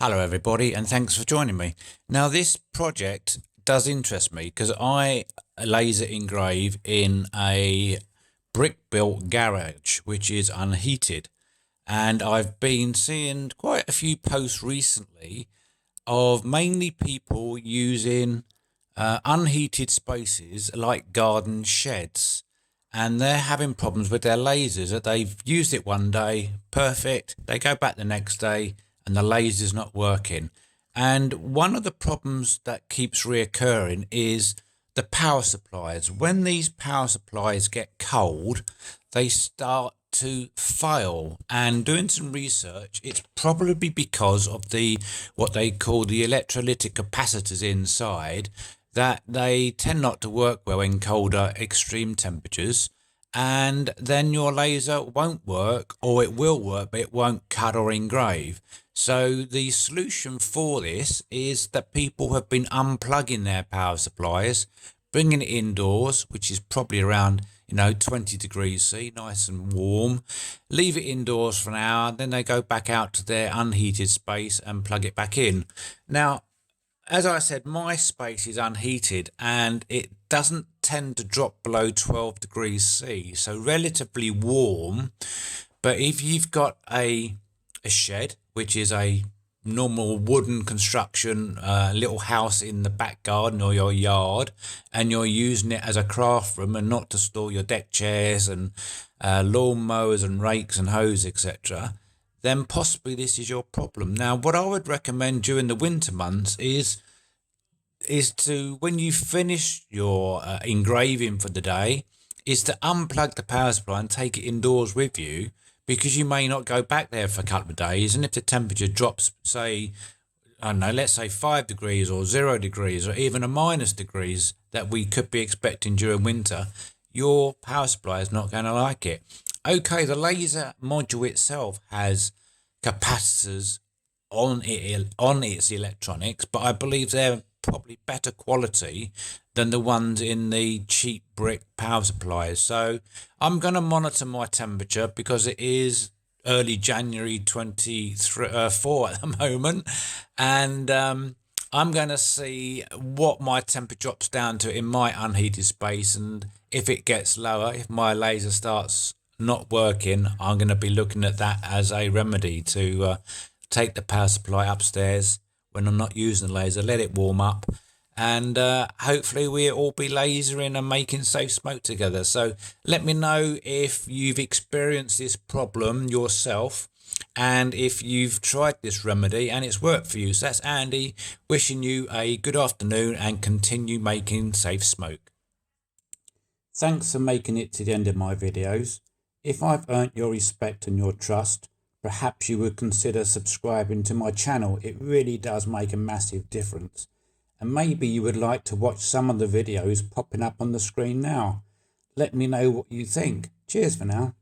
Hello everybody, and thanks for joining me. Now this project does interest me because I laser engrave in a brick built garage which is unheated, and I've been seeing quite a few posts recently of mainly people using unheated spaces like garden sheds, and they're having problems with their lasers. That they've used it one day, perfect, they go back the next day and the laser's not working. And one of the problems that keeps reoccurring is the power supplies. When these power supplies get cold, they start to fail. And doing some research, it's probably because of the what they call the electrolytic capacitors inside, that they tend not to work well in colder extreme temperatures, and then your laser won't work, or it will work but it won't cut or engrave. So the solution for this is that people have been unplugging their power supplies, bringing it indoors, which is probably around 20 degrees C, nice and warm, leave it indoors for an hour, then they go back out to their unheated space and plug it back in. Now, as I said, my space is unheated and it doesn't tend to drop below 12 degrees C, so relatively warm. But if you've got a shed, which is a normal wooden construction, little house in the back garden or your yard, and you're using it as a craft room and not to store your deck chairs and lawn mowers and rakes and hose, etc., then possibly this is your problem. Now, what I would recommend during the winter months is to, when you finish your engraving for the day, is to unplug the power supply and take it indoors with you, because you may not go back there for a couple of days. And if the temperature drops, say, I don't know, let's say 5 degrees or 0 degrees or even a minus degrees that we could be expecting during winter, your power supply is not going to like it. Okay, the laser module itself has capacitors on its electronics, but I believe they're probably better quality than the ones in the cheap brick power supplies. So I'm going to monitor my temperature, because it is early January 24 at the moment, and I'm going to see what my temperature drops down to in my unheated space, and if it gets lower, if my laser starts not working, I'm going to be looking at that as a remedy to take the power supply upstairs when I'm not using the laser, let it warm up, and hopefully we'll all be lasering and making safe smoke together. So let me know if you've experienced this problem yourself, and if you've tried this remedy and it's worked for you. So that's Andy wishing you a good afternoon and continue making safe smoke. Thanks for making it to the end of my videos. If I've earned your respect and your trust, perhaps you would consider subscribing to my channel. It really does make a massive difference. And maybe you would like to watch some of the videos popping up on the screen now. Let me know what you think. Cheers for now.